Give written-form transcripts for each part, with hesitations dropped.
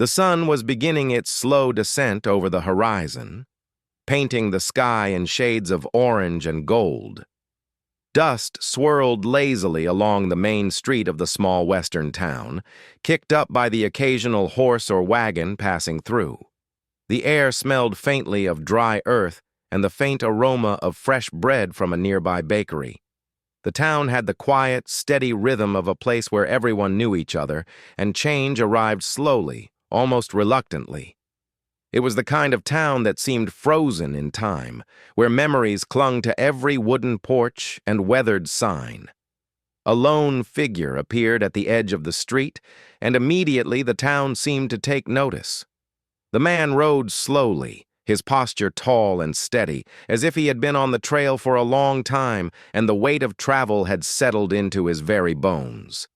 The sun was beginning its slow descent over the horizon, painting the sky in shades of orange and gold. Dust swirled lazily along the main street of the small western town, kicked up by the occasional horse or wagon passing through. The air smelled faintly of dry earth and the faint aroma of fresh bread from a nearby bakery. The town had the quiet, steady rhythm of a place where everyone knew each other, and change arrived slowly, almost reluctantly. It was the kind of town that seemed frozen in time, where memories clung to every wooden porch and weathered sign. A lone figure appeared at the edge of the street, and immediately the town seemed to take notice. The man rode slowly, his posture tall and steady, as if he had been on the trail for a long time and the weight of travel had settled into his very bones.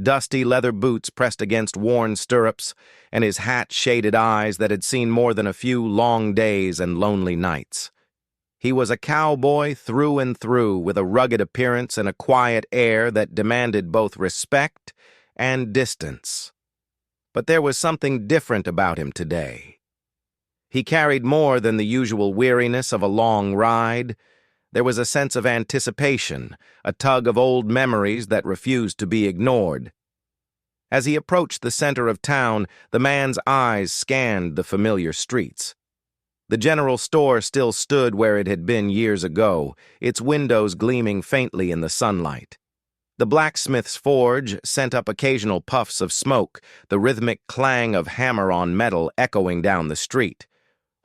Dusty leather boots pressed against worn stirrups, and his hat shaded eyes that had seen more than a few long days and lonely nights. He was a cowboy through and through, with a rugged appearance and a quiet air that demanded both respect and distance. But there was something different about him today. He carried more than the usual weariness of a long ride. There was a sense of anticipation, a tug of old memories that refused to be ignored. As he approached the center of town, the man's eyes scanned the familiar streets. The general store still stood where it had been years ago, its windows gleaming faintly in the sunlight. The blacksmith's forge sent up occasional puffs of smoke, the rhythmic clang of hammer on metal echoing down the street.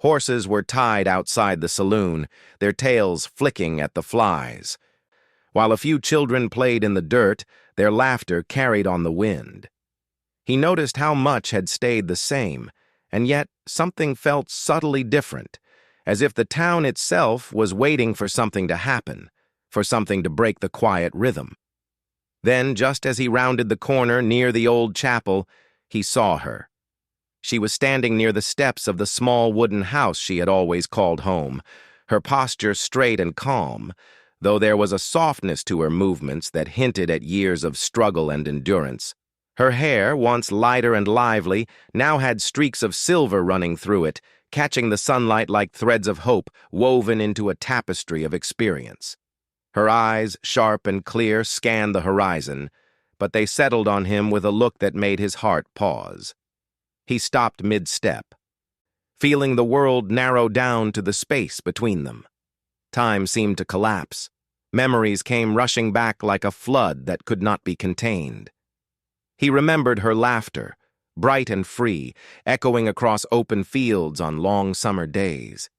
Horses were tied outside the saloon, their tails flicking at the flies. While a few children played in the dirt, their laughter carried on the wind. He noticed how much had stayed the same, and yet something felt subtly different, as if the town itself was waiting for something to happen, for something to break the quiet rhythm. Then, just as he rounded the corner near the old chapel, he saw her. She was standing near the steps of the small wooden house she had always called home, her posture straight and calm, though there was a softness to her movements that hinted at years of struggle and endurance. Her hair, once lighter and lively, now had streaks of silver running through it, catching the sunlight like threads of hope woven into a tapestry of experience. Her eyes, sharp and clear, scanned the horizon, but they settled on him with a look that made his heart pause. He stopped mid-step, feeling the world narrow down to the space between them. Time seemed to collapse. Memories came rushing back like a flood that could not be contained. He remembered her laughter, bright and free, echoing across open fields on long summer days.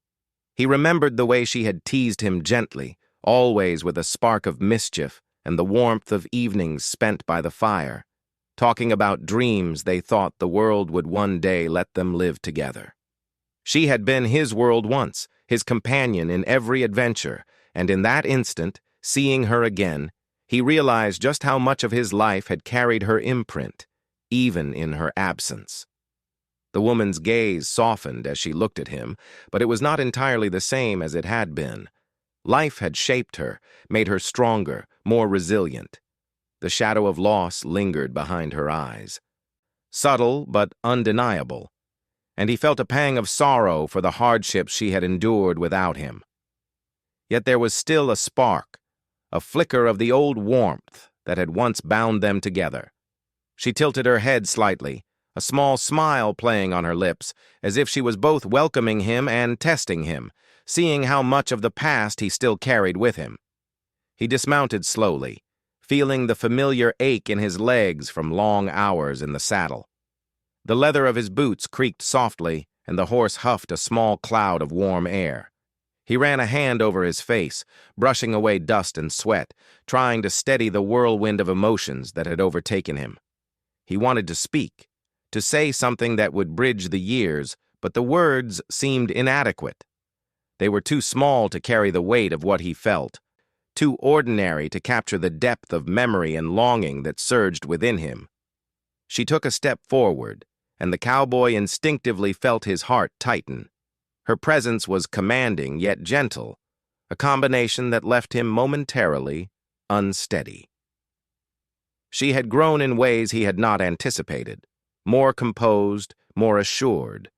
He remembered the way she had teased him gently, always with a spark of mischief and the warmth of evenings spent by the fire, talking about dreams they thought the world would one day let them live together. She had been his world once, his companion in every adventure, and in that instant, seeing her again, he realized just how much of his life had carried her imprint, even in her absence. The woman's gaze softened as she looked at him, but it was not entirely the same as it had been. Life had shaped her, made her stronger, more resilient. The shadow of loss lingered behind her eyes. Subtle but undeniable, and he felt a pang of sorrow for the hardships she had endured without him. Yet there was still a spark, a flicker of the old warmth that had once bound them together. She tilted her head slightly, a small smile playing on her lips, as if she was both welcoming him and testing him, seeing how much of the past he still carried with him. He dismounted slowly, feeling the familiar ache in his legs from long hours in the saddle. The leather of his boots creaked softly, and the horse huffed a small cloud of warm air. He ran a hand over his face, brushing away dust and sweat, trying to steady the whirlwind of emotions that had overtaken him. He wanted to speak, to say something that would bridge the years, but the words seemed inadequate. They were too small to carry the weight of what he felt, too ordinary to capture the depth of memory and longing that surged within him. She took a step forward, and the cowboy instinctively felt his heart tighten. Her presence was commanding yet gentle, a combination that left him momentarily unsteady. She had grown in ways he had not anticipated, more composed, more assured,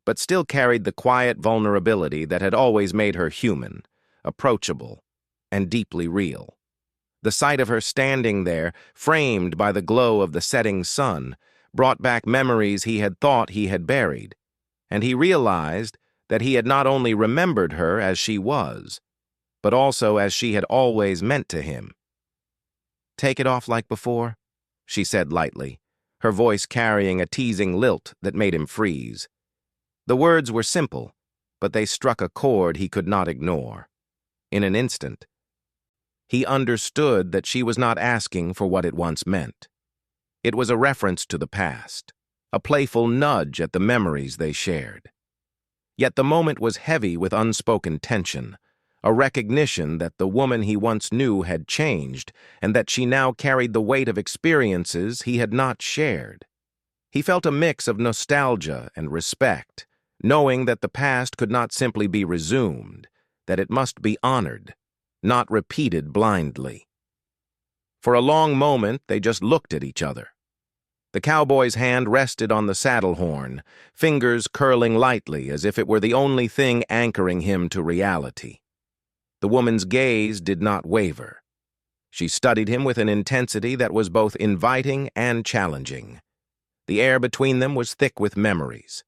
but still carried the quiet vulnerability that had always made her human, approachable, and deeply real. The sight of her standing there, framed by the glow of the setting sun, brought back memories he had thought he had buried, and he realized that he had not only remembered her as she was, but also as she had always meant to him. "Take it off like before?" she said lightly, her voice carrying a teasing lilt that made him freeze. The words were simple, but they struck a chord he could not ignore. In an instant, he understood that she was not asking for what it once meant. It was a reference to the past, a playful nudge at the memories they shared. Yet the moment was heavy with unspoken tension, a recognition that the woman he once knew had changed, and that she now carried the weight of experiences he had not shared. He felt a mix of nostalgia and respect, knowing that the past could not simply be resumed, that it must be honored, not repeated blindly. For a long moment, they just looked at each other. The cowboy's hand rested on the saddle horn, fingers curling lightly as if it were the only thing anchoring him to reality. The woman's gaze did not waver. She studied him with an intensity that was both inviting and challenging. The air between them was thick with memories,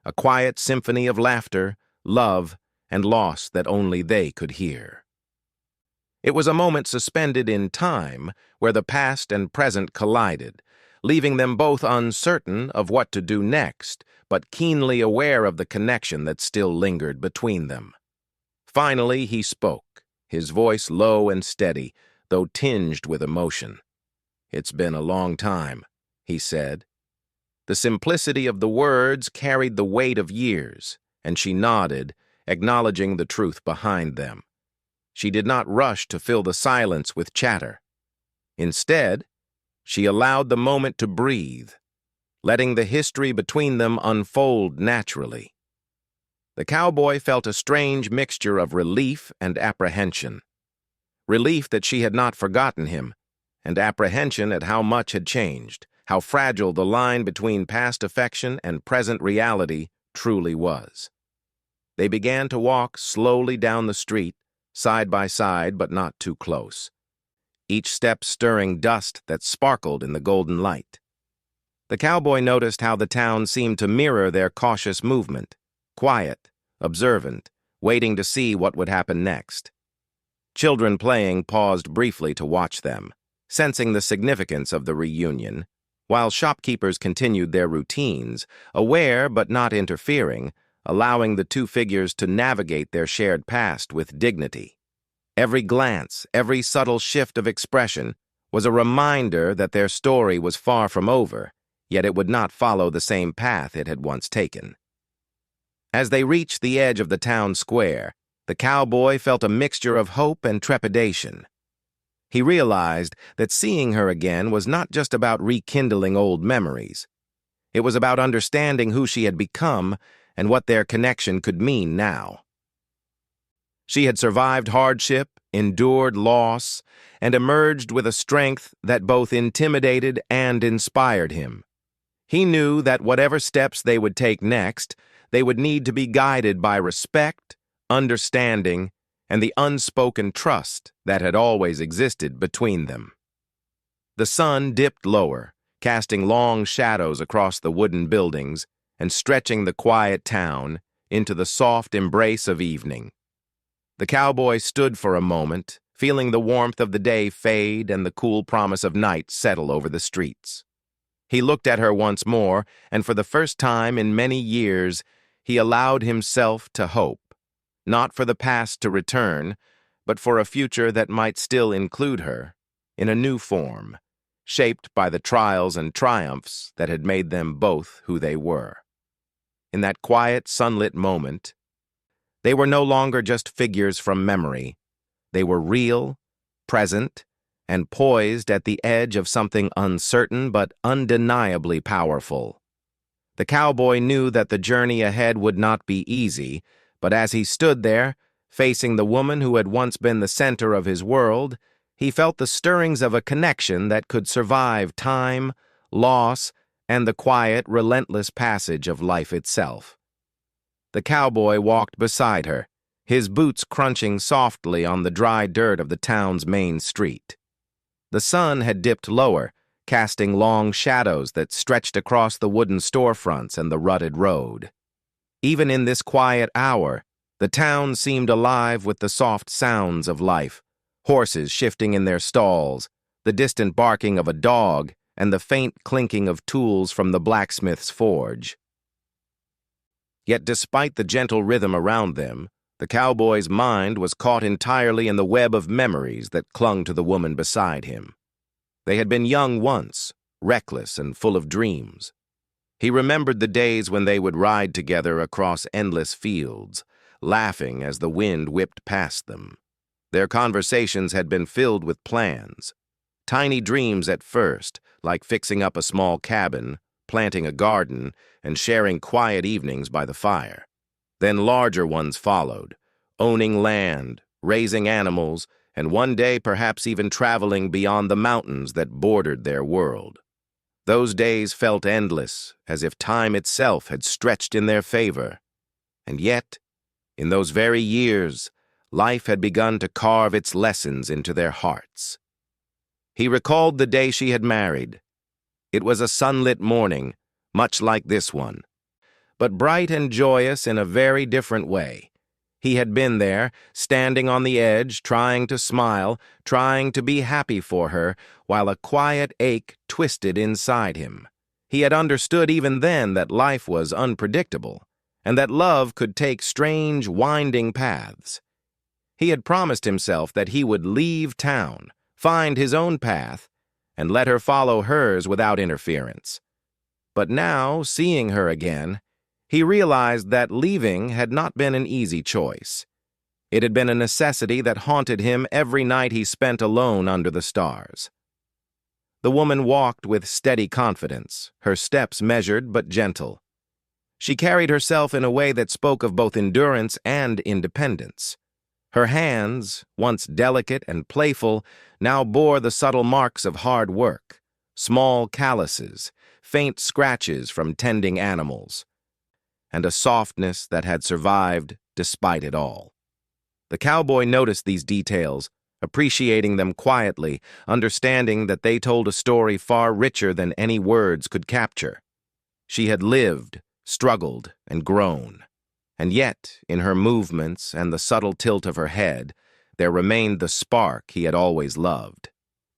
a quiet symphony of laughter, love, and loss that only they could hear. It was a moment suspended in time where the past and present collided, leaving them both uncertain of what to do next, but keenly aware of the connection that still lingered between them. Finally, he spoke, his voice low and steady, though tinged with emotion. "It's been a long time," he said. The simplicity of the words carried the weight of years, and she nodded, acknowledging the truth behind them. She did not rush to fill the silence with chatter. Instead, she allowed the moment to breathe, letting the history between them unfold naturally. The cowboy felt a strange mixture of relief and apprehension. Relief that she had not forgotten him, and apprehension at how much had changed, how fragile the line between past affection and present reality truly was. They began to walk slowly down the street, side by side but not too close, each step stirring dust that sparkled in the golden light. The cowboy noticed how the town seemed to mirror their cautious movement, quiet, observant, waiting to see what would happen next. Children playing paused briefly to watch them, sensing the significance of the reunion, while shopkeepers continued their routines, aware but not interfering, allowing the two figures to navigate their shared past with dignity. Every glance, every subtle shift of expression was a reminder that their story was far from over, yet it would not follow the same path it had once taken. As they reached the edge of the town square, the cowboy felt a mixture of hope and trepidation. He realized that seeing her again was not just about rekindling old memories. It was about understanding who she had become and what their connection could mean now. She had survived hardship, endured loss, and emerged with a strength that both intimidated and inspired him. He knew that whatever steps they would take next, they would need to be guided by respect, understanding, and the unspoken trust that had always existed between them. The sun dipped lower, casting long shadows across the wooden buildings and stretching the quiet town into the soft embrace of evening. The cowboy stood for a moment, feeling the warmth of the day fade and the cool promise of night settle over the streets. He looked at her once more, and for the first time in many years, he allowed himself to hope, not for the past to return, but for a future that might still include her, in a new form, shaped by the trials and triumphs that had made them both who they were. In that quiet, sunlit moment, they were no longer just figures from memory. They were real, present, and poised at the edge of something uncertain but undeniably powerful. The cowboy knew that the journey ahead would not be easy, but as he stood there, facing the woman who had once been the center of his world, he felt the stirrings of a connection that could survive time, loss, and the quiet, relentless passage of life itself. The cowboy walked beside her, his boots crunching softly on the dry dirt of the town's main street. The sun had dipped lower, casting long shadows that stretched across the wooden storefronts and the rutted road. Even in this quiet hour, the town seemed alive with the soft sounds of life, horses shifting in their stalls, the distant barking of a dog, and the faint clinking of tools from the blacksmith's forge. Yet despite the gentle rhythm around them, the cowboy's mind was caught entirely in the web of memories that clung to the woman beside him. They had been young once, reckless and full of dreams. He remembered the days when they would ride together across endless fields, laughing as the wind whipped past them. Their conversations had been filled with plans. Tiny dreams at first, like fixing up a small cabin, planting a garden, and sharing quiet evenings by the fire. Then larger ones followed, owning land, raising animals, and one day perhaps even traveling beyond the mountains that bordered their world. Those days felt endless, as if time itself had stretched in their favor. And yet, in those very years, life had begun to carve its lessons into their hearts. He recalled the day she had married. It was a sunlit morning, much like this one, but bright and joyous in a very different way. He had been there, standing on the edge, trying to smile, trying to be happy for her, while a quiet ache twisted inside him. He had understood even then that life was unpredictable, and that love could take strange, winding paths. He had promised himself that he would leave town, find his own path, and let her follow hers without interference. But now, seeing her again, he realized that leaving had not been an easy choice. It had been a necessity that haunted him every night he spent alone under the stars. The woman walked with steady confidence, her steps measured but gentle. She carried herself in a way that spoke of both endurance and independence. Her hands, once delicate and playful, now bore the subtle marks of hard work, small calluses, faint scratches from tending animals, and a softness that had survived despite it all. The cowboy noticed these details, appreciating them quietly, understanding that they told a story far richer than any words could capture. She had lived, struggled, and grown. And yet, in her movements and the subtle tilt of her head, there remained the spark he had always loved.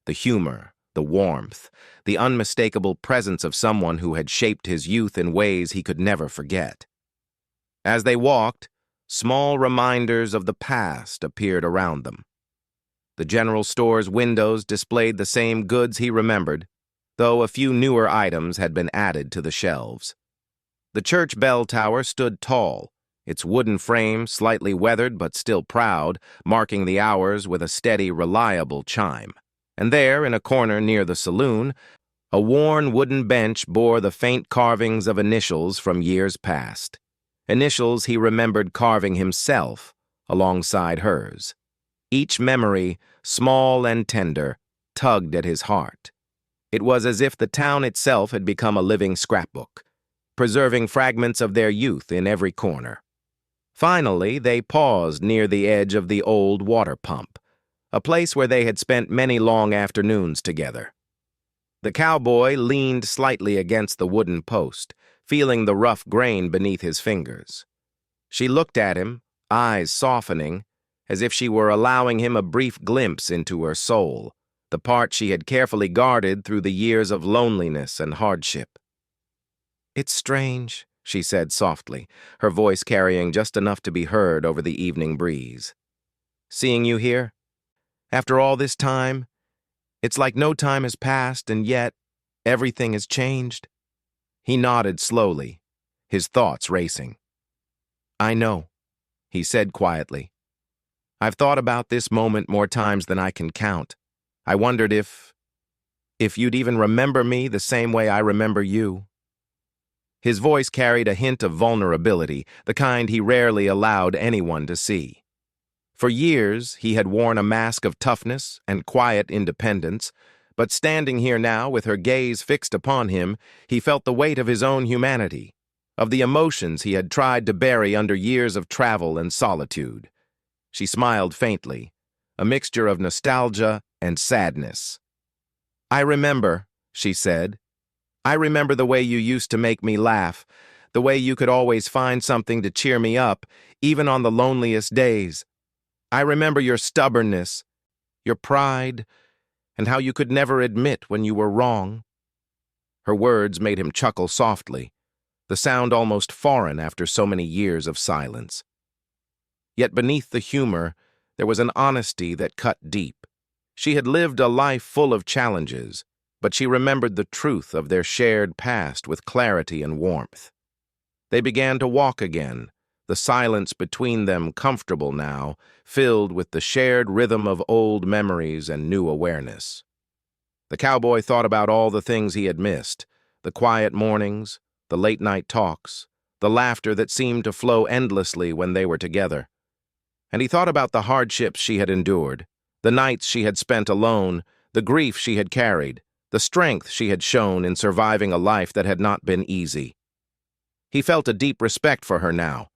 The humor, the warmth, the unmistakable presence of someone who had shaped his youth in ways he could never forget. As they walked, small reminders of the past appeared around them. The general store's windows displayed the same goods he remembered, though a few newer items had been added to the shelves. The church bell tower stood tall, its wooden frame slightly weathered but still proud, marking the hours with a steady, reliable chime. And there, in a corner near the saloon, a worn wooden bench bore the faint carvings of initials from years past. Initials he remembered carving himself alongside hers. Each memory, small and tender, tugged at his heart. It was as if the town itself had become a living scrapbook, preserving fragments of their youth in every corner. Finally, they paused near the edge of the old water pump, a place where they had spent many long afternoons together. The cowboy leaned slightly against the wooden post, feeling the rough grain beneath his fingers. She looked at him, eyes softening, as if she were allowing him a brief glimpse into her soul, the part she had carefully guarded through the years of loneliness and hardship. "It's strange," she said softly, her voice carrying just enough to be heard over the evening breeze. "Seeing you here, after all this time, it's like no time has passed and yet everything has changed." He nodded slowly, his thoughts racing. "I know," he said quietly. "I've thought about this moment more times than I can count. I wondered if you'd even remember me the same way I remember you." His voice carried a hint of vulnerability, the kind he rarely allowed anyone to see. For years, he had worn a mask of toughness and quiet independence, But standing here now, with her gaze fixed upon him, he felt the weight of his own humanity, of the emotions he had tried to bury under years of travel and solitude. She smiled faintly, a mixture of nostalgia and sadness. "I remember," she said. "I remember the way you used to make me laugh, the way you could always find something to cheer me up, even on the loneliest days. I remember your stubbornness, your pride, and how you could never admit when you were wrong." Her words made him chuckle softly, the sound almost foreign after so many years of silence. Yet beneath the humor, there was an honesty that cut deep. She had lived a life full of challenges, but she remembered the truth of their shared past with clarity and warmth. They began to walk again, the silence between them comfortable now, filled with the shared rhythm of old memories and new awareness. The cowboy thought about all the things he had missed, the quiet mornings, the late-night talks, the laughter that seemed to flow endlessly when they were together. And he thought about the hardships she had endured, the nights she had spent alone, the grief she had carried, the strength she had shown in surviving a life that had not been easy. He felt a deep respect for her now,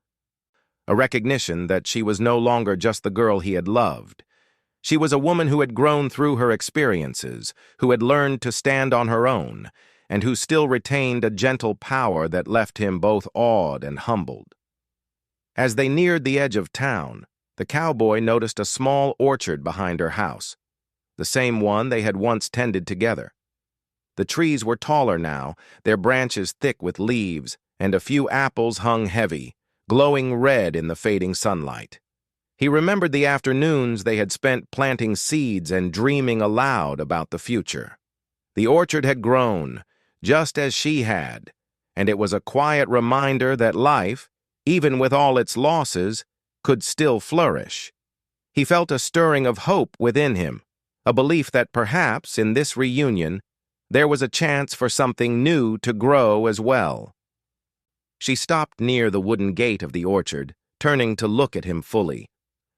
a recognition that she was no longer just the girl he had loved. She was a woman who had grown through her experiences, who had learned to stand on her own, and who still retained a gentle power that left him both awed and humbled. As they neared the edge of town, the cowboy noticed a small orchard behind her house, the same one they had once tended together. The trees were taller now, their branches thick with leaves, and a few apples hung heavy, glowing red in the fading sunlight. He remembered the afternoons they had spent planting seeds and dreaming aloud about the future. The orchard had grown, just as she had, and it was a quiet reminder that life, even with all its losses, could still flourish. He felt a stirring of hope within him, a belief that perhaps, in this reunion, there was a chance for something new to grow as well. She stopped near the wooden gate of the orchard, turning to look at him fully.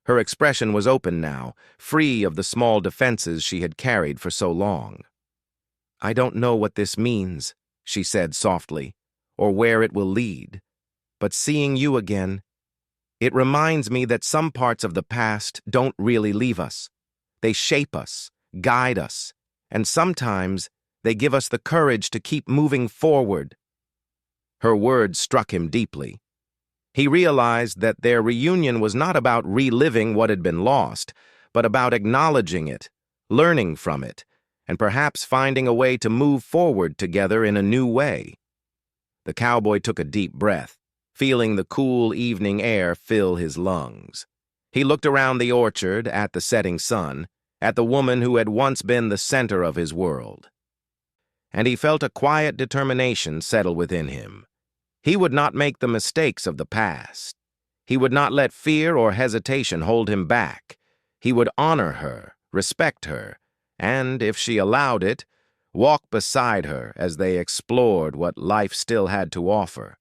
Her expression was open now, free of the small defenses she had carried for so long. "I don't know what this means," she said softly, "or where it will lead. But seeing you again, it reminds me that some parts of the past don't really leave us. They shape us, guide us, and sometimes they give us the courage to keep moving forward." Her words struck him deeply. He realized that their reunion was not about reliving what had been lost, but about acknowledging it, learning from it, and perhaps finding a way to move forward together in a new way. The cowboy took a deep breath, feeling the cool evening air fill his lungs. He looked around the orchard at the setting sun, at the woman who had once been the center of his world. And he felt a quiet determination settle within him. He would not make the mistakes of the past. He would not let fear or hesitation hold him back. He would honor her, respect her, and, if she allowed it, walk beside her as they explored what life still had to offer.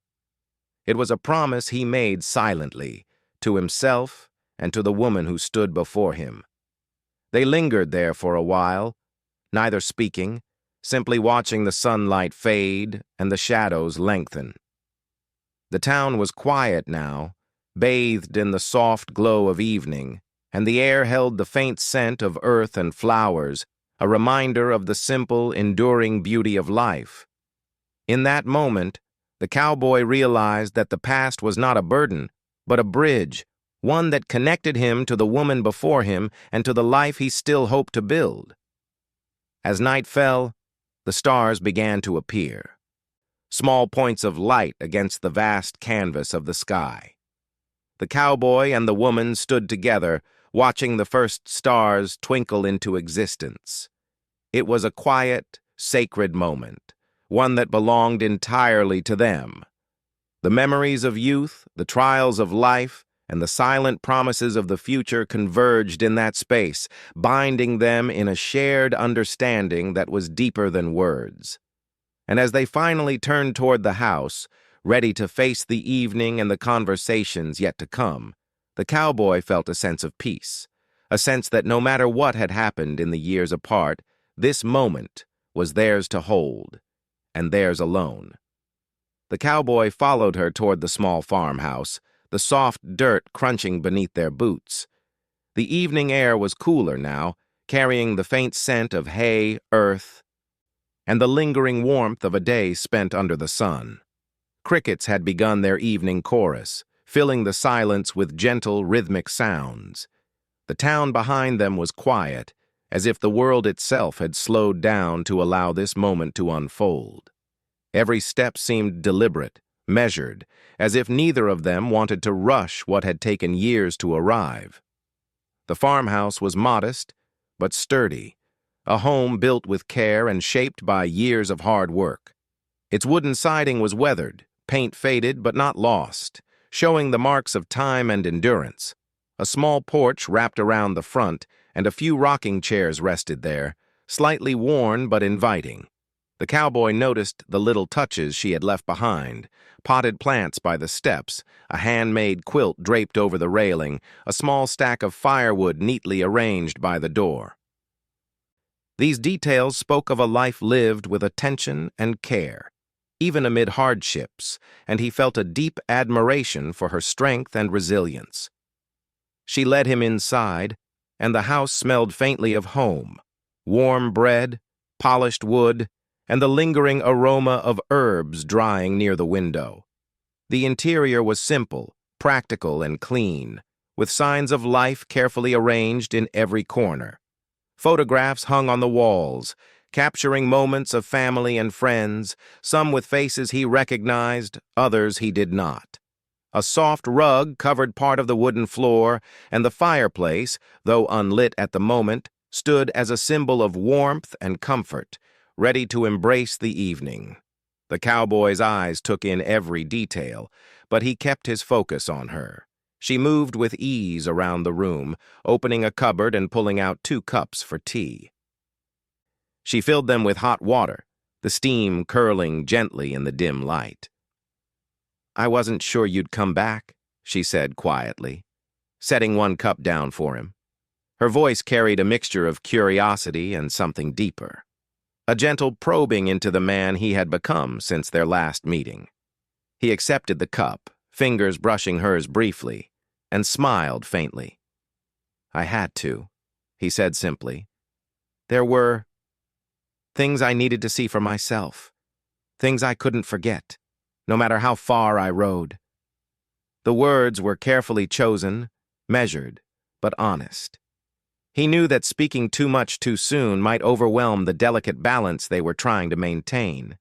It was a promise he made silently, to himself and to the woman who stood before him. They lingered there for a while, neither speaking, simply watching the sunlight fade and the shadows lengthen. The town was quiet now, bathed in the soft glow of evening, and the air held the faint scent of earth and flowers, a reminder of the simple, enduring beauty of life. In that moment, the cowboy realized that the past was not a burden, but a bridge, one that connected him to the woman before him and to the life he still hoped to build. As night fell, the stars began to appear, small points of light against the vast canvas of the sky. The cowboy and the woman stood together, watching the first stars twinkle into existence. It was a quiet, sacred moment, one that belonged entirely to them. The memories of youth, the trials of life, and the silent promises of the future converged in that space, binding them in a shared understanding that was deeper than words. And as they finally turned toward the house, ready to face the evening and the conversations yet to come, the cowboy felt a sense of peace, a sense that no matter what had happened in the years apart, This moment was theirs to hold, and theirs alone. The cowboy followed her toward the small farmhouse, the soft dirt crunching beneath their boots. The evening air was cooler now, carrying the faint scent of hay, earth, and the lingering warmth of a day spent under the sun. Crickets had begun their evening chorus, filling the silence with gentle, rhythmic sounds. The town behind them was quiet, as if the world itself had slowed down to allow this moment to unfold. Every step seemed deliberate, measured, as if neither of them wanted to rush what had taken years to arrive. The farmhouse was modest, but sturdy, a home built with care and shaped by years of hard work. Its wooden siding was weathered, paint faded but not lost, showing the marks of time and endurance. A small porch wrapped around the front, and a few rocking chairs rested there, slightly worn but inviting. The cowboy noticed the little touches she had left behind: potted plants by the steps, a handmade quilt draped over the railing, a small stack of firewood neatly arranged by the door. These details spoke of a life lived with attention and care, even amid hardships, and he felt a deep admiration for her strength and resilience. She led him inside, and the house smelled faintly of home: warm bread, polished wood, and the lingering aroma of herbs drying near the window. The interior was simple, practical, and clean, with signs of life carefully arranged in every corner. Photographs hung on the walls, capturing moments of family and friends, some with faces he recognized, others he did not. A soft rug covered part of the wooden floor, and the fireplace, though unlit at the moment, stood as a symbol of warmth and comfort, ready to embrace the evening. The cowboy's eyes took in every detail, but he kept his focus on her. She moved with ease around the room, opening a cupboard and pulling out 2 cups for tea. She filled them with hot water, the steam curling gently in the dim light. "I wasn't sure you'd come back," she said quietly, setting 1 cup down for him. Her voice carried a mixture of curiosity and something deeper, a gentle probing into the man he had become since their last meeting. He accepted the cup, fingers brushing hers briefly, and smiled faintly. "I had to," he said simply. "There were things I needed to see for myself, things I couldn't forget, no matter how far I rode." The words were carefully chosen, measured, but honest. He knew that speaking too much too soon might overwhelm the delicate balance they were trying to maintain.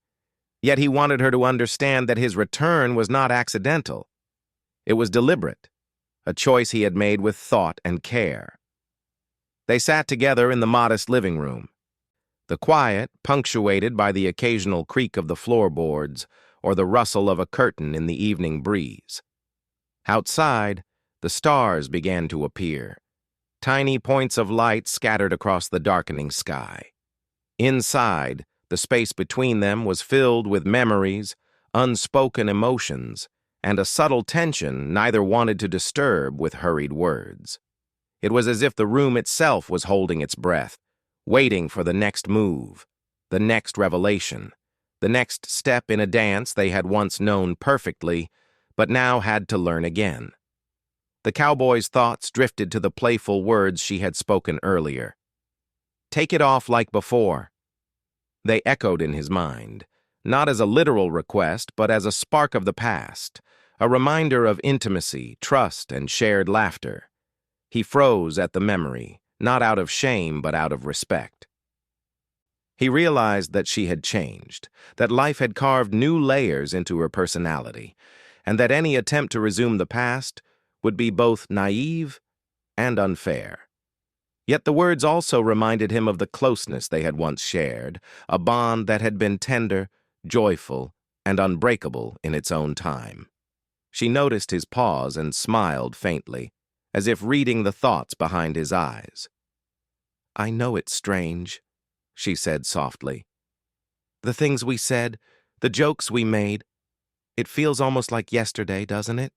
Yet he wanted her to understand that his return was not accidental. It was deliberate, a choice he had made with thought and care. They sat together in the modest living room. The quiet, punctuated by the occasional creak of the floorboards or the rustle of a curtain in the evening breeze. Outside, the stars began to appear, tiny points of light scattered across the darkening sky. Inside, the space between them was filled with memories, unspoken emotions, and a subtle tension neither wanted to disturb with hurried words. It was as if the room itself was holding its breath, waiting for the next move, the next revelation, the next step in a dance they had once known perfectly, but now had to learn again. The cowboy's thoughts drifted to the playful words she had spoken earlier. "Take it off like before." They echoed in his mind, not as a literal request, but as a spark of the past, a reminder of intimacy, trust, and shared laughter. He froze at the memory, not out of shame, but out of respect. He realized that she had changed, that life had carved new layers into her personality, and that any attempt to resume the past would be both naive and unfair. Yet the words also reminded him of the closeness they had once shared, a bond that had been tender, joyful, and unbreakable in its own time. She noticed his pause and smiled faintly, as if reading the thoughts behind his eyes. "I know it's strange," she said softly. "The things we said, the jokes we made, it feels almost like yesterday, doesn't it?"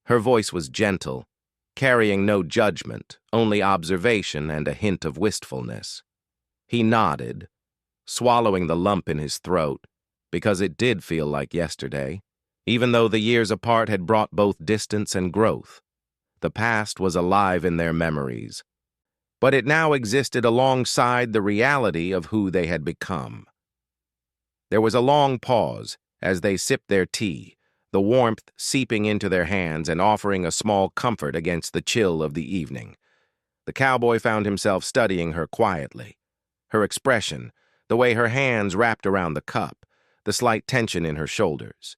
Her voice was gentle, carrying no judgment, only observation and a hint of wistfulness. He nodded, swallowing the lump in his throat, because it did feel like yesterday, even though the years apart had brought both distance and growth. The past was alive in their memories, but it now existed alongside the reality of who they had become. There was a long pause as they sipped their tea, the warmth seeping into their hands and offering a small comfort against the chill of the evening. The cowboy found himself studying her quietly. Her expression, the way her hands wrapped around the cup, the slight tension in her shoulders.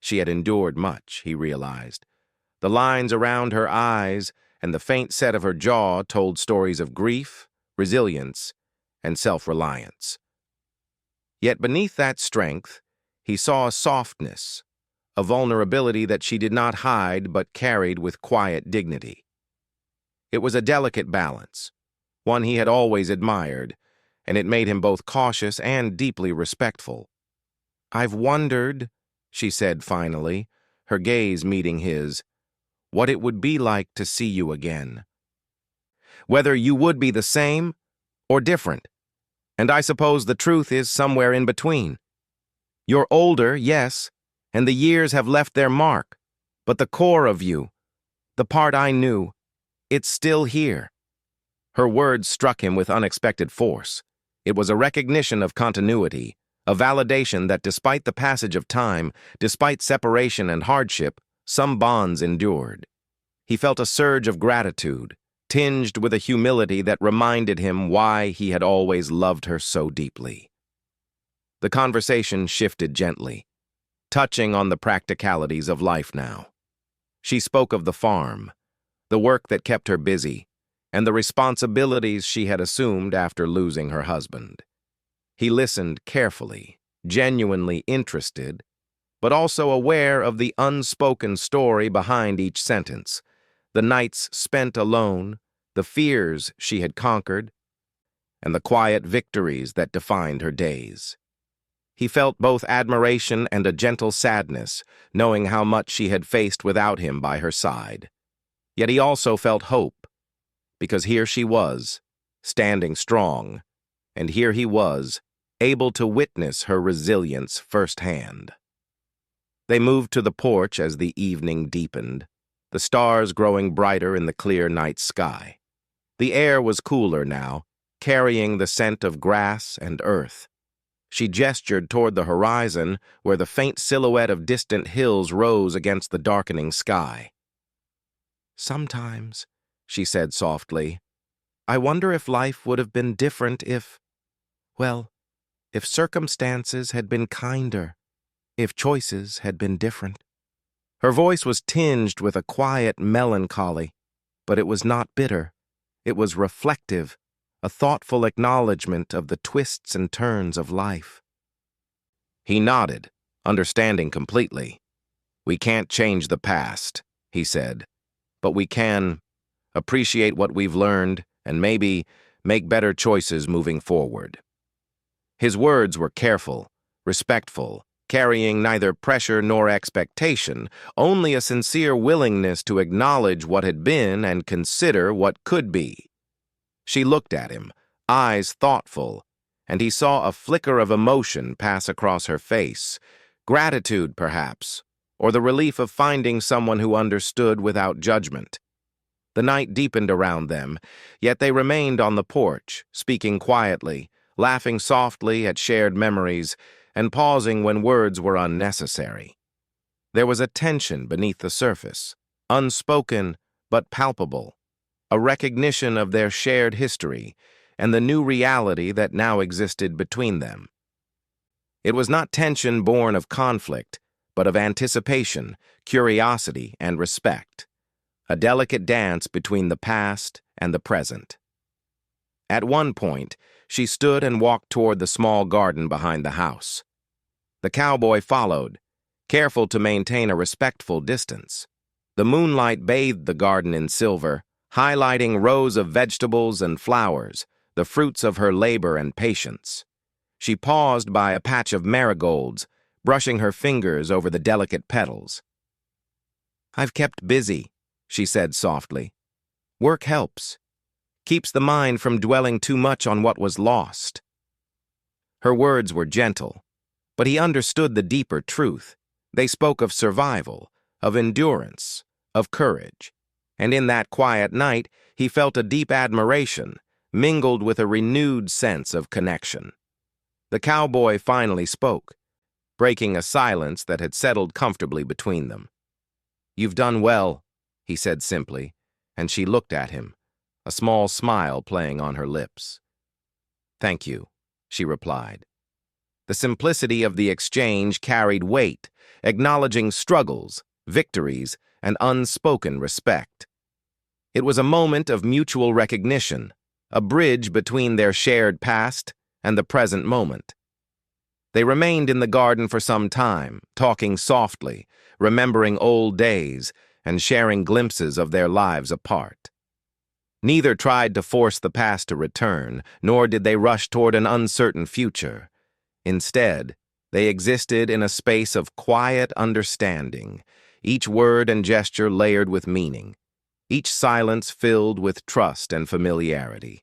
She had endured much, he realized. The lines around her eyes and the faint set of her jaw told stories of grief, resilience, and self-reliance. Yet beneath that strength, he saw a softness, a vulnerability that she did not hide but carried with quiet dignity. It was a delicate balance, one he had always admired, and it made him both cautious and deeply respectful. "I've wondered," she said finally, her gaze meeting his, "what it would be like to see you again. Whether you would be the same or different. And I suppose the truth is somewhere in between. You're older, yes, and the years have left their mark, but the core of you, the part I knew, it's still here." Her words struck him with unexpected force. It was a recognition of continuity, a validation that despite the passage of time, despite separation and hardship, some bonds endured. He felt a surge of gratitude, tinged with a humility that reminded him why he had always loved her so deeply. The conversation shifted gently, touching on the practicalities of life now. She spoke of the farm, the work that kept her busy, and the responsibilities she had assumed after losing her husband. He listened carefully, genuinely interested, but also aware of the unspoken story behind each sentence, the nights spent alone, the fears she had conquered, and the quiet victories that defined her days. He felt both admiration and a gentle sadness, knowing how much she had faced without him by her side. Yet he also felt hope, because here she was, standing strong, and here he was, able to witness her resilience firsthand. They moved to the porch as the evening deepened, the stars growing brighter in the clear night sky. The air was cooler now, carrying the scent of grass and earth. She gestured toward the horizon, where the faint silhouette of distant hills rose against the darkening sky. "Sometimes," she said softly, "I wonder if life would have been different if circumstances had been kinder, if choices had been different." Her voice was tinged with a quiet melancholy, but it was not bitter. It was reflective, a thoughtful acknowledgement of the twists and turns of life. He nodded, understanding completely. "We can't change the past," he said, "but we can appreciate what we've learned and maybe make better choices moving forward." His words were careful, respectful, carrying neither pressure nor expectation, only a sincere willingness to acknowledge what had been and consider what could be. She looked at him, eyes thoughtful, and he saw a flicker of emotion pass across her face, gratitude, perhaps, or the relief of finding someone who understood without judgment. The night deepened around them, yet they remained on the porch, speaking quietly, laughing softly at shared memories, and pausing when words were unnecessary. There was a tension beneath the surface, unspoken but palpable, a recognition of their shared history and the new reality that now existed between them. It was not tension born of conflict, but of anticipation, curiosity, and respect, a delicate dance between the past and the present. At one point, she stood and walked toward the small garden behind the house. The cowboy followed, careful to maintain a respectful distance. The moonlight bathed the garden in silver, highlighting rows of vegetables and flowers, the fruits of her labor and patience. She paused by a patch of marigolds, brushing her fingers over the delicate petals. "I've kept busy," she said softly. "Work helps. keeps the mind from dwelling too much on what was lost. Her words were gentle, but he understood the deeper truth. They spoke of survival, of endurance, of courage. And in that quiet night, he felt a deep admiration, mingled with a renewed sense of connection. The cowboy finally spoke, breaking a silence that had settled comfortably between them. "You've done well," he said simply, and she looked at him, a small smile playing on her lips. "Thank you," she replied. The simplicity of the exchange carried weight, acknowledging struggles, victories, and unspoken respect. It was a moment of mutual recognition, a bridge between their shared past and the present moment. They remained in the garden for some time, talking softly, remembering old days, and sharing glimpses of their lives apart. Neither tried to force the past to return, nor did they rush toward an uncertain future. Instead, they existed in a space of quiet understanding, each word and gesture layered with meaning, each silence filled with trust and familiarity.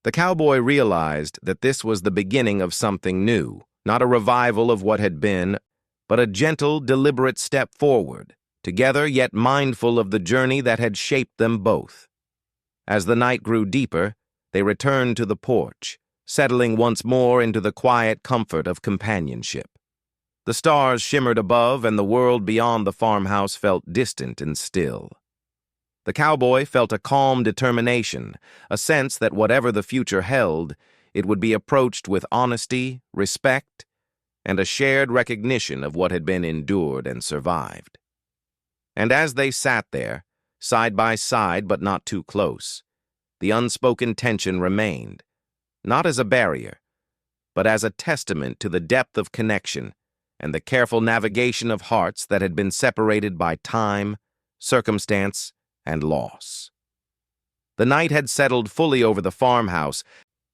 The cowboy realized that this was the beginning of something new, not a revival of what had been, but a gentle, deliberate step forward, together yet mindful of the journey that had shaped them both. As the night grew deeper, they returned to the porch, settling once more into the quiet comfort of companionship. The stars shimmered above, and the world beyond the farmhouse felt distant and still. The cowboy felt a calm determination, a sense that whatever the future held, it would be approached with honesty, respect, and a shared recognition of what had been endured and survived. And as they sat there, side by side but not too close, the unspoken tension remained, not as a barrier, but as a testament to the depth of connection and the careful navigation of hearts that had been separated by time, circumstance, and loss. The night had settled fully over the farmhouse,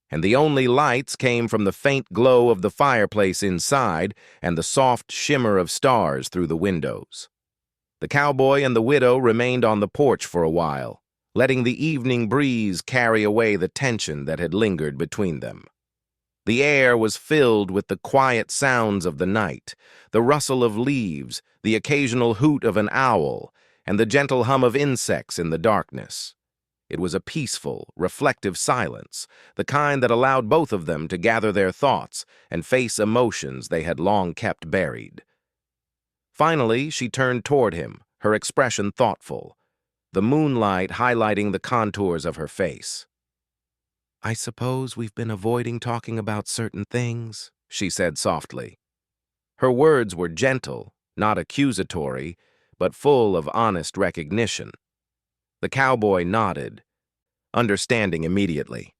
and the only lights came from the faint glow of the fireplace inside and the soft shimmer of stars through the windows. The cowboy and the widow remained on the porch for a while, letting the evening breeze carry away the tension that had lingered between them. The air was filled with the quiet sounds of the night, the rustle of leaves, the occasional hoot of an owl, and the gentle hum of insects in the darkness. It was a peaceful, reflective silence, the kind that allowed both of them to gather their thoughts and face emotions they had long kept buried. Finally, she turned toward him, her expression thoughtful, the moonlight highlighting the contours of her face. "I suppose we've been avoiding talking about certain things," she said softly. Her words were gentle, not accusatory, but full of honest recognition. The cowboy nodded, understanding immediately.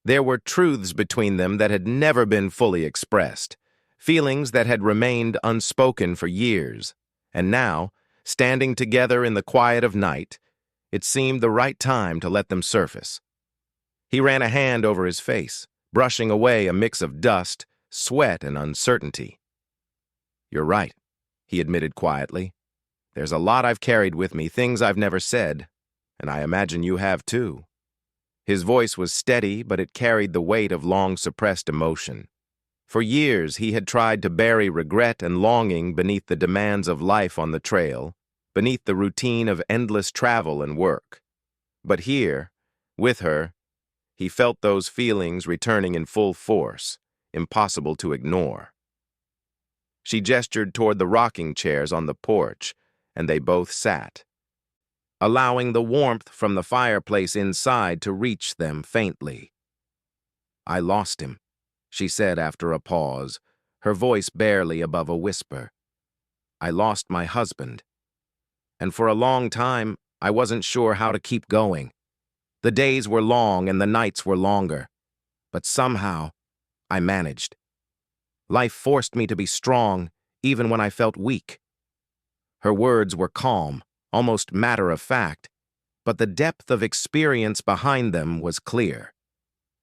There were truths between them that had never been fully expressed, feelings that had remained unspoken for years, and now, standing together in the quiet of night, it seemed the right time to let them surface. He ran a hand over his face, brushing away a mix of dust, sweat, and uncertainty. "You're right," he admitted quietly. "There's a lot I've carried with me, things I've never said, and I imagine you have too." His voice was steady, but it carried the weight of long-suppressed emotion. For years, he had tried to bury regret and longing beneath the demands of life on the trail, beneath the routine of endless travel and work. But here, with her, he felt those feelings returning in full force, impossible to ignore. She gestured toward the rocking chairs on the porch, and they both sat, allowing the warmth from the fireplace inside to reach them faintly. "I lost him," she said after a pause, her voice barely above a whisper. "I lost my husband. And for a long time, I wasn't sure how to keep going. The days were long and the nights were longer. But somehow, I managed. Life forced me to be strong, even when I felt weak." Her words were calm, almost matter-of-fact, but the depth of experience behind them was clear.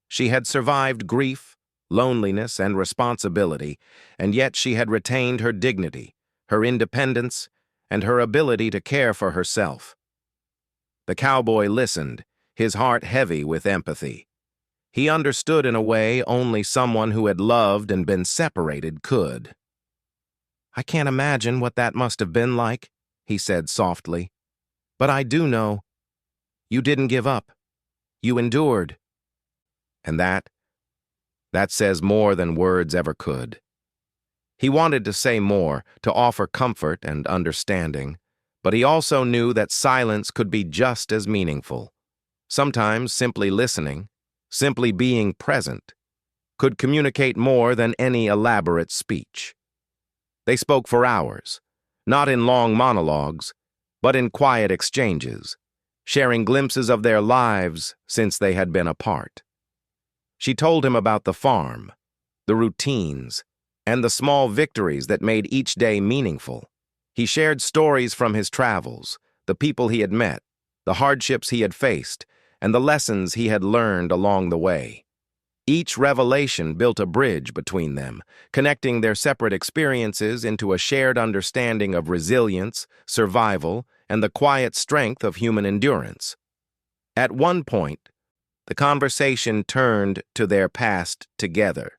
She had survived grief, loneliness, and responsibility, and yet she had retained her dignity, her independence, and her ability to care for herself. The cowboy listened, his heart heavy with empathy. He understood in a way only someone who had loved and been separated could. "I can't imagine what that must have been like," he said softly. "But I do know. You didn't give up. You endured." And that says more than words ever could. He wanted to say more, to offer comfort and understanding, but he also knew that silence could be just as meaningful. Sometimes simply listening, simply being present, could communicate more than any elaborate speech. They spoke for hours, not in long monologues, but in quiet exchanges, sharing glimpses of their lives since they had been apart. She told him about the farm, the routines, and the small victories that made each day meaningful. He shared stories from his travels, the people he had met, the hardships he had faced, and the lessons he had learned along the way. Each revelation built a bridge between them, connecting their separate experiences into a shared understanding of resilience, survival, and the quiet strength of human endurance. At one point, the conversation turned to their past together.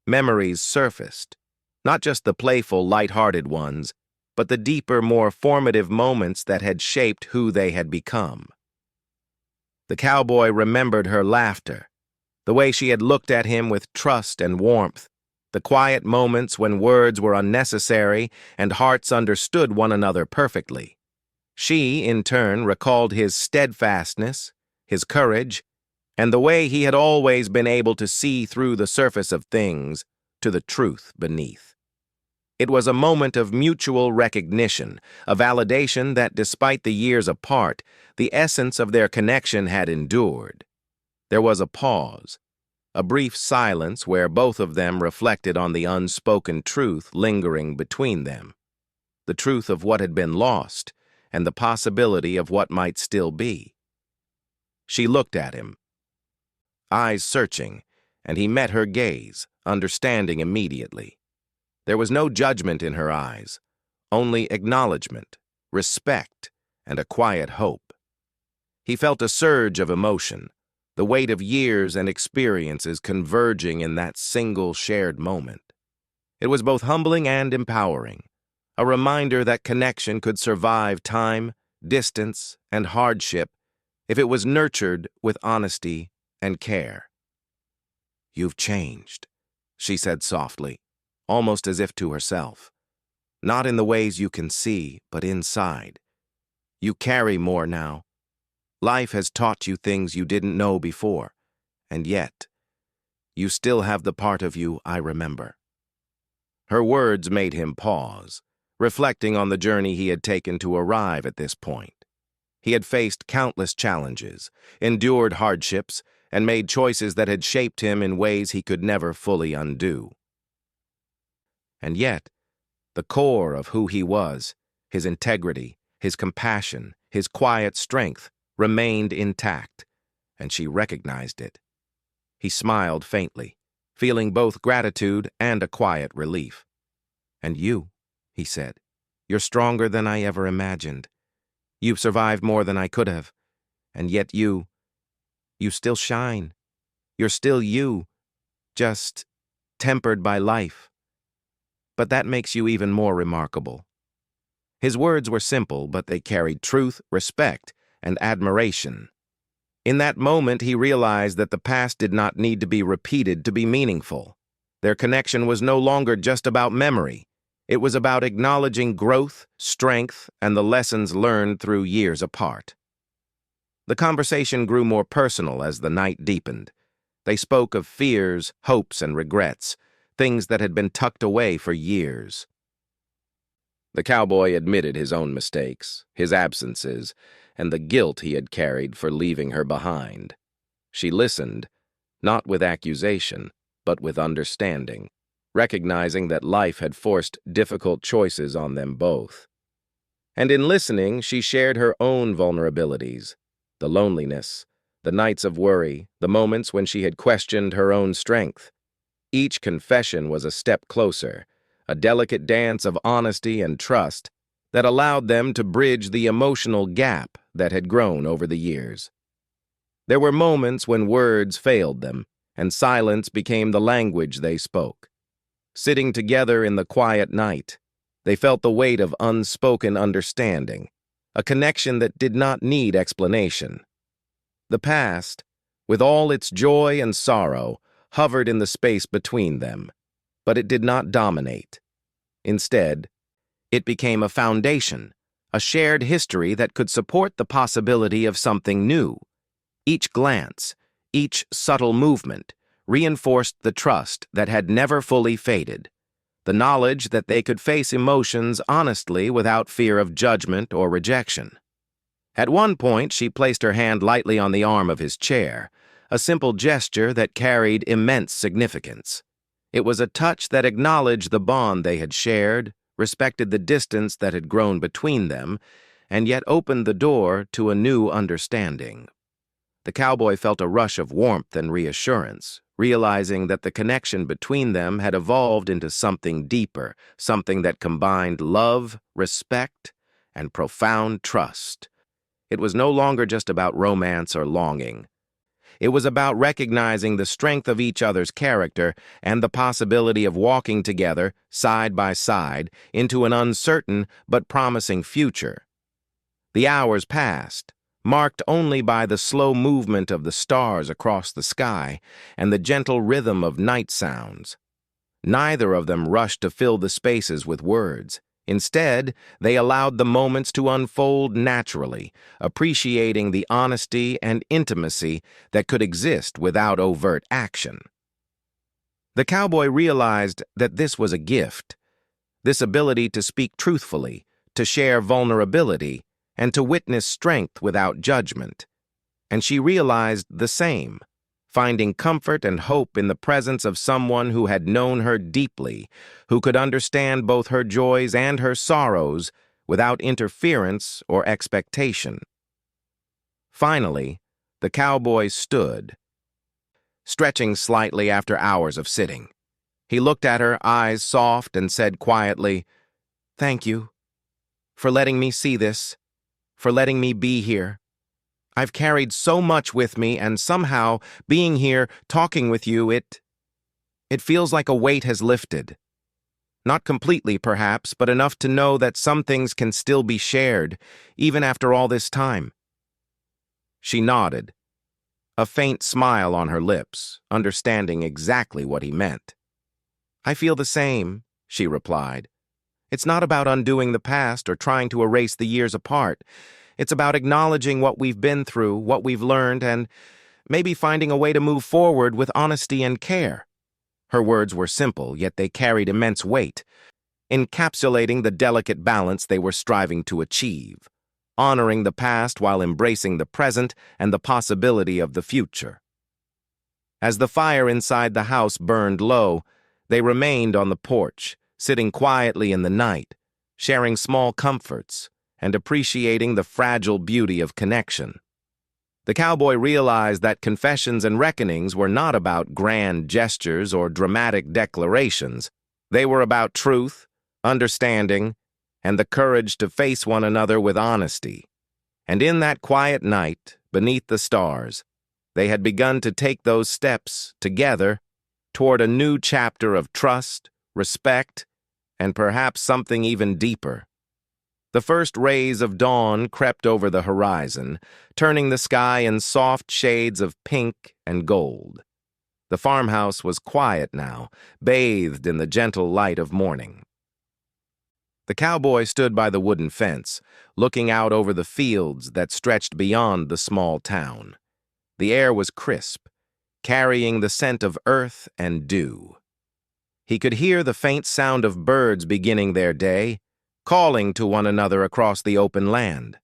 Memories surfaced, not just the playful, light-hearted ones, but the deeper, more formative moments that had shaped who they had become. The cowboy remembered her laughter, the way she had looked at him with trust and warmth, the quiet moments when words were unnecessary and hearts understood one another perfectly. She, in turn, recalled his steadfastness, his courage, and the way he had always been able to see through the surface of things to the truth beneath. It was a moment of mutual recognition, a validation that despite the years apart, the essence of their connection had endured. There was a pause, a brief silence where both of them reflected on the unspoken truth lingering between them, the truth of what had been lost and the possibility of what might still be. She looked at him, eyes searching, and he met her gaze, understanding immediately. There was no judgment in her eyes, only acknowledgement, respect, and a quiet hope. He felt a surge of emotion, the weight of years and experiences converging in that single shared moment. It was both humbling and empowering, a reminder that connection could survive time, distance, and hardship if it was nurtured with honesty and care. "You've changed," she said softly, almost as if to herself. "Not in the ways you can see, but inside. You carry more now. Life has taught you things you didn't know before, and yet, you still have the part of you I remember." Her words made him pause, reflecting on the journey he had taken to arrive at this point. He had faced countless challenges, endured hardships, and made choices that had shaped him in ways he could never fully undo. And yet, the core of who he was, his integrity, his compassion, his quiet strength, remained intact, and she recognized it. He smiled faintly, feeling both gratitude and a quiet relief. "And you," he said, "you're stronger than I ever imagined. You've survived more than I could have, and yet you still shine. You're still you, just tempered by life. But that makes you even more remarkable." His words were simple, but they carried truth, respect, and admiration. In that moment, he realized that the past did not need to be repeated to be meaningful. Their connection was no longer just about memory. It was about acknowledging growth, strength, and the lessons learned through years apart. The conversation grew more personal as the night deepened. They spoke of fears, hopes, and regrets, things that had been tucked away for years. The cowboy admitted his own mistakes, his absences, and the guilt he had carried for leaving her behind. She listened, not with accusation, but with understanding, recognizing that life had forced difficult choices on them both. And in listening, she shared her own vulnerabilities, the loneliness, the nights of worry, the moments when she had questioned her own strength. Each confession was a step closer, a delicate dance of honesty and trust that allowed them to bridge the emotional gap that had grown over the years. There were moments when words failed them, and silence became the language they spoke. Sitting together in the quiet night, they felt the weight of unspoken understanding, a connection that did not need explanation. The past, with all its joy and sorrow, hovered in the space between them, but it did not dominate. Instead, it became a foundation, a shared history that could support the possibility of something new. Each glance, each subtle movement, reinforced the trust that had never fully faded, the knowledge that they could face emotions honestly without fear of judgment or rejection. At one point, she placed her hand lightly on the arm of his chair, a simple gesture that carried immense significance. It was a touch that acknowledged the bond they had shared, respected the distance that had grown between them, and yet opened the door to a new understanding. The cowboy felt a rush of warmth and reassurance, realizing that the connection between them had evolved into something deeper, something that combined love, respect, and profound trust. It was no longer just about romance or longing. It was about recognizing the strength of each other's character and the possibility of walking together, side by side, into an uncertain but promising future. The hours passed, marked only by the slow movement of the stars across the sky and the gentle rhythm of night sounds. Neither of them rushed to fill the spaces with words. Instead, they allowed the moments to unfold naturally, appreciating the honesty and intimacy that could exist without overt action. The cowboy realized that this was a gift, this ability to speak truthfully, to share vulnerability, and to witness strength without judgment. And she realized the same, finding comfort and hope in the presence of someone who had known her deeply, who could understand both her joys and her sorrows without interference or expectation. Finally, the cowboy stood, stretching slightly after hours of sitting. He looked at her, eyes soft, and said quietly, "Thank you for letting me see this, for letting me be here. I've carried so much with me, and somehow, being here, talking with you, it feels like a weight has lifted. Not completely, perhaps, but enough to know that some things can still be shared, even after all this time." She nodded, a faint smile on her lips, understanding exactly what he meant. "I feel the same," she replied. "It's not about undoing the past or trying to erase the years apart. It's about acknowledging what we've been through, what we've learned, and maybe finding a way to move forward with honesty and care." Her words were simple, yet they carried immense weight, encapsulating the delicate balance they were striving to achieve, honoring the past while embracing the present and the possibility of the future. As the fire inside the house burned low, they remained on the porch, sitting quietly in the night, sharing small comforts, and appreciating the fragile beauty of connection. The cowboy realized that confessions and reckonings were not about grand gestures or dramatic declarations. They were about truth, understanding, and the courage to face one another with honesty. And in that quiet night, beneath the stars, they had begun to take those steps, together, toward a new chapter of trust, respect, and perhaps something even deeper. The first rays of dawn crept over the horizon, turning the sky in soft shades of pink and gold. The farmhouse was quiet now, bathed in the gentle light of morning. The cowboy stood by the wooden fence, looking out over the fields that stretched beyond the small town. The air was crisp, carrying the scent of earth and dew. He could hear the faint sound of birds beginning their day, calling to one another across the open land.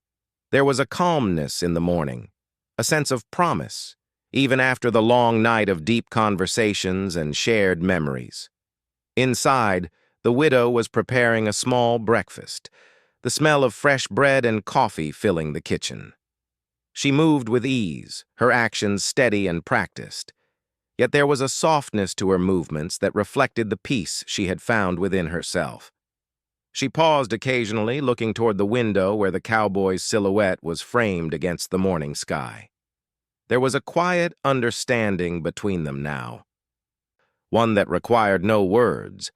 There was a calmness in the morning, a sense of promise, even after the long night of deep conversations and shared memories. Inside, the widow was preparing a small breakfast, the smell of fresh bread and coffee filling the kitchen. She moved with ease, her actions steady and practiced, yet there was a softness to her movements that reflected the peace she had found within herself. She paused occasionally, looking toward the window where the cowboy's silhouette was framed against the morning sky. There was a quiet understanding between them now, one that required no words,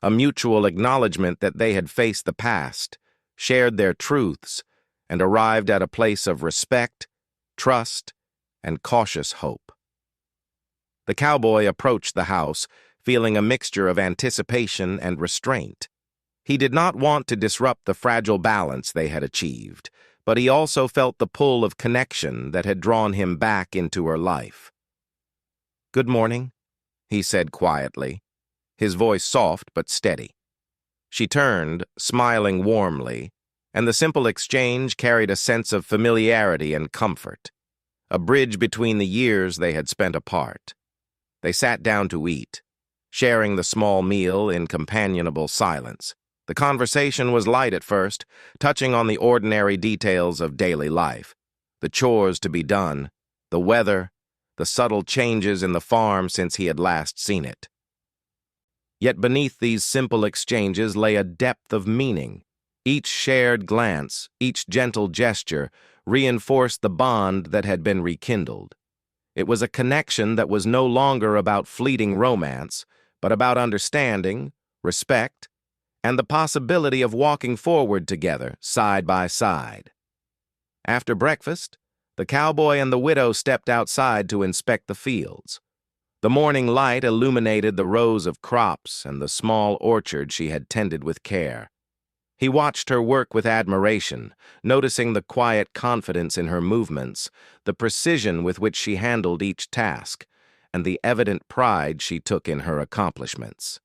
a mutual acknowledgement that they had faced the past, shared their truths, and arrived at a place of respect, trust, and cautious hope. The cowboy approached the house, feeling a mixture of anticipation and restraint. He did not want to disrupt the fragile balance they had achieved, but he also felt the pull of connection that had drawn him back into her life. "Good morning," he said quietly, his voice soft but steady. She turned, smiling warmly, and the simple exchange carried a sense of familiarity and comfort, a bridge between the years they had spent apart. They sat down to eat, sharing the small meal in companionable silence. The conversation was light at first, touching on the ordinary details of daily life, the chores to be done, the weather, the subtle changes in the farm since he had last seen it. Yet beneath these simple exchanges lay a depth of meaning. Each shared glance, each gentle gesture, reinforced the bond that had been rekindled. It was a connection that was no longer about fleeting romance, but about understanding, respect, and the possibility of walking forward together, side by side. After breakfast, the cowboy and the widow stepped outside to inspect the fields. The morning light illuminated the rows of crops and the small orchard she had tended with care. He watched her work with admiration, noticing the quiet confidence in her movements, the precision with which she handled each task, and the evident pride she took in her accomplishments.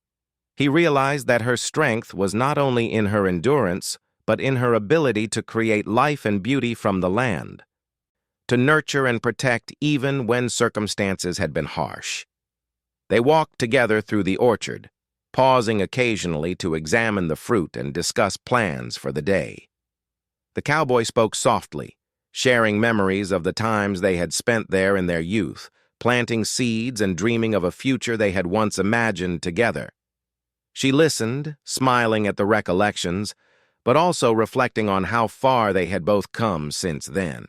He realized that her strength was not only in her endurance, but in her ability to create life and beauty from the land, to nurture and protect even when circumstances had been harsh. They walked together through the orchard, pausing occasionally to examine the fruit and discuss plans for the day. The cowboy spoke softly, sharing memories of the times they had spent there in their youth, planting seeds and dreaming of a future they had once imagined together. She listened, smiling at the recollections, but also reflecting on how far they had both come since then.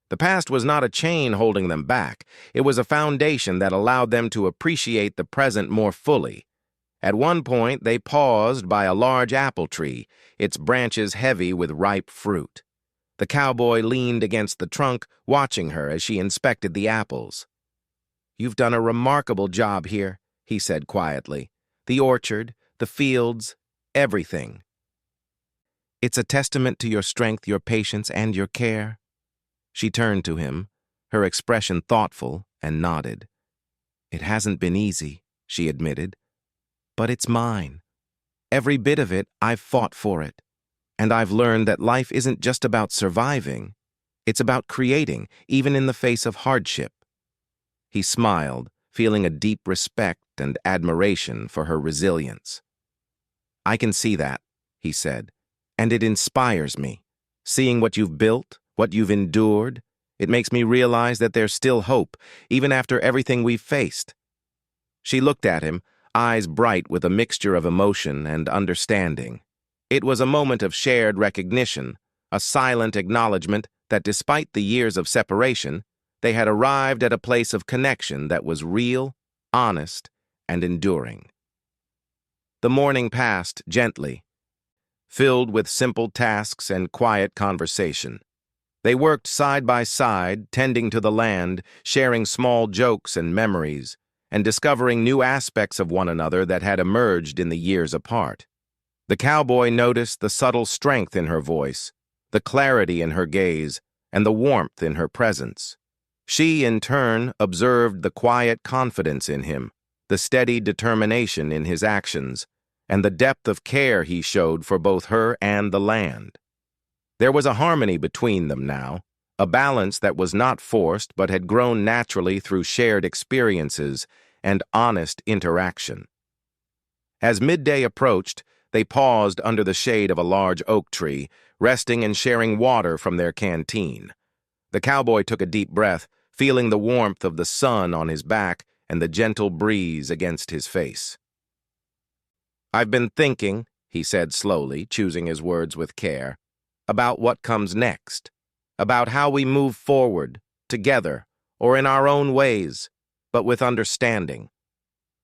The past was not a chain holding them back. It was a foundation that allowed them to appreciate the present more fully. At one point, they paused by a large apple tree, its branches heavy with ripe fruit. The cowboy leaned against the trunk, watching her as she inspected the apples. "You've done a remarkable job here," he said quietly. "The orchard, the fields, everything. It's a testament to your strength, your patience, and your care." She turned to him, her expression thoughtful, and nodded. "It hasn't been easy," she admitted, "but it's mine. Every bit of it, I've fought for it. And I've learned that life isn't just about surviving. It's about creating, even in the face of hardship." He smiled, feeling a deep respect and admiration for her resilience. "I can see that," he said, "and it inspires me. Seeing what you've built, what you've endured, it makes me realize that there's still hope, even after everything we've faced." She looked at him, eyes bright with a mixture of emotion and understanding. It was a moment of shared recognition, a silent acknowledgement that despite the years of separation, they had arrived at a place of connection that was real, honest, and enduring. The morning passed gently, filled with simple tasks and quiet conversation. They worked side by side, tending to the land, sharing small jokes and memories, and discovering new aspects of one another that had emerged in the years apart. The cowboy noticed the subtle strength in her voice, the clarity in her gaze, and the warmth in her presence. She, in turn, observed the quiet confidence in him, the steady determination in his actions, and the depth of care he showed for both her and the land. There was a harmony between them now, a balance that was not forced but had grown naturally through shared experiences and honest interaction. As midday approached, they paused under the shade of a large oak tree, resting and sharing water from their canteen. The cowboy took a deep breath, feeling the warmth of the sun on his back and the gentle breeze against his face. "I've been thinking," he said slowly, choosing his words with care, "about what comes next, about how we move forward, together, or in our own ways, but with understanding.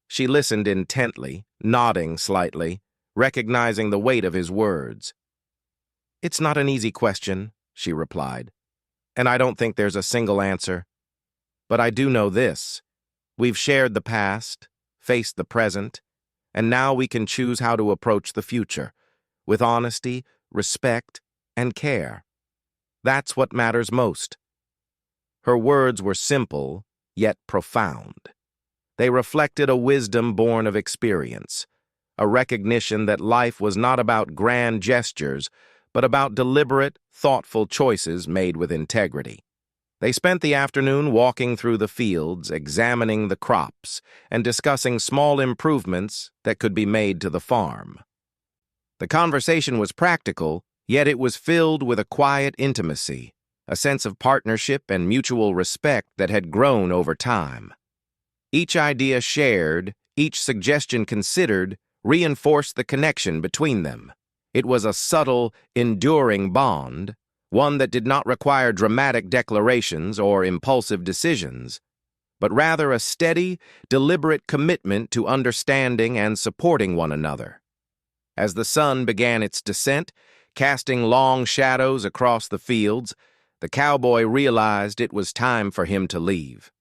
She listened intently, nodding slightly, recognizing the weight of his words. "It's not an easy question," she replied, "and I don't think there's a single answer. But I do know this. We've shared the past, faced the present, and now we can choose how to approach the future, with honesty, respect, and care. That's what matters most." Her words were simple, yet profound. They reflected a wisdom born of experience, a recognition that life was not about grand gestures, but about deliberate, thoughtful choices made with integrity. They spent the afternoon walking through the fields, examining the crops, and discussing small improvements that could be made to the farm. The conversation was practical, yet it was filled with a quiet intimacy, a sense of partnership and mutual respect that had grown over time. Each idea shared, each suggestion considered, reinforced the connection between them. It was a subtle, enduring bond, one that did not require dramatic declarations or impulsive decisions, but rather a steady, deliberate commitment to understanding and supporting one another. As the sun began its descent, casting long shadows across the fields, the cowboy realized it was time for him to leave.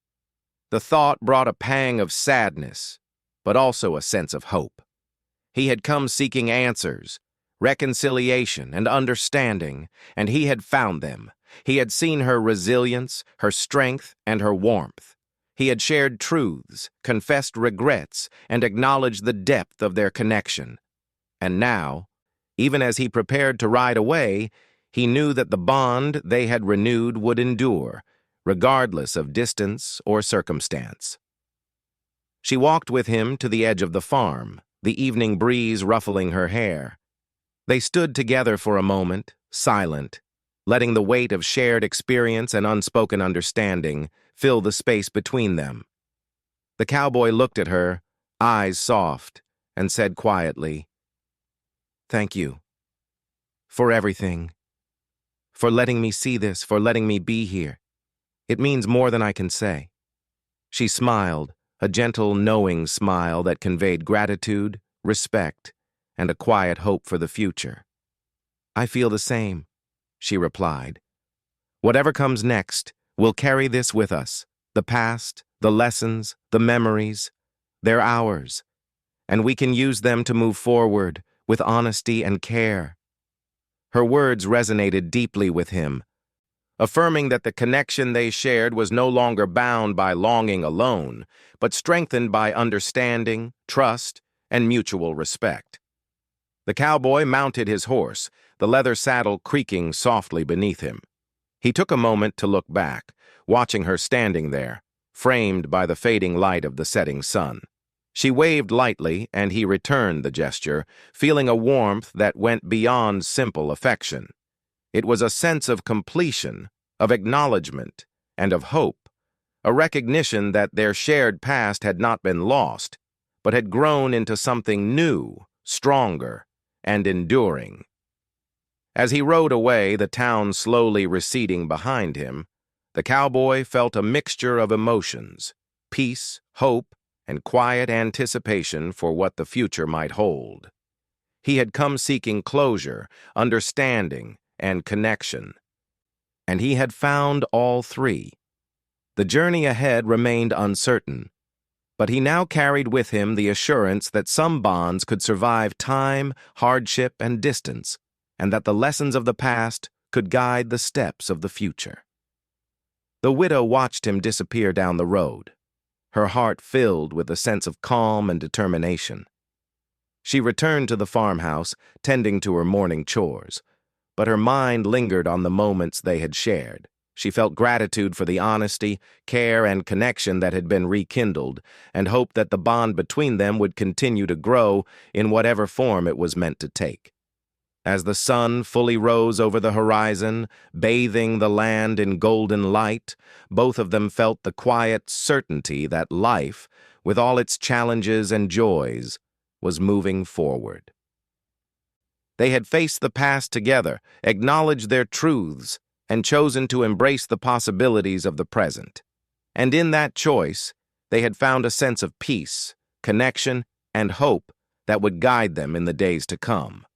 The thought brought a pang of sadness, but also a sense of hope. He had come seeking answers, reconciliation, and understanding, and he had found them. He had seen her resilience, her strength, and her warmth. He had shared truths, confessed regrets, and acknowledged the depth of their connection. And now, even as he prepared to ride away, he knew that the bond they had renewed would endure, regardless of distance or circumstance. She walked with him to the edge of the farm, the evening breeze ruffling her hair. They stood together for a moment, silent, letting the weight of shared experience and unspoken understanding fill the space between them. The cowboy looked at her, eyes soft, and said quietly, "Thank you. For everything. For letting me see this, for letting me be here. It means more than I can say." She smiled, a gentle, knowing smile that conveyed gratitude, respect, and a quiet hope for the future. "I feel the same," she replied. "Whatever comes next, we'll carry this with us. The past, the lessons, the memories, they're ours, and we can use them to move forward with honesty and care." Her words resonated deeply with him, affirming that the connection they shared was no longer bound by longing alone, but strengthened by understanding, trust, and mutual respect. The cowboy mounted his horse, the leather saddle creaking softly beneath him. He took a moment to look back, watching her standing there, framed by the fading light of the setting sun. She waved lightly, and he returned the gesture, feeling a warmth that went beyond simple affection. It was a sense of completion, of acknowledgement, and of hope, a recognition that their shared past had not been lost, but had grown into something new, stronger, and enduring. As he rode away, the town slowly receding behind him, the cowboy felt a mixture of emotions, peace, hope, and quiet anticipation for what the future might hold. He had come seeking closure, understanding, and connection. And he had found all three. The journey ahead remained uncertain, but he now carried with him the assurance that some bonds could survive time, hardship, and distance, and that the lessons of the past could guide the steps of the future. The widow watched him disappear down the road, her heart filled with a sense of calm and determination. She returned to the farmhouse, tending to her morning chores, but her mind lingered on the moments they had shared. She felt gratitude for the honesty, care, and connection that had been rekindled, and hoped that the bond between them would continue to grow in whatever form it was meant to take. As the sun fully rose over the horizon, bathing the land in golden light, both of them felt the quiet certainty that life, with all its challenges and joys, was moving forward. They had faced the past together, acknowledged their truths, and chosen to embrace the possibilities of the present. And in that choice, they had found a sense of peace, connection, and hope that would guide them in the days to come.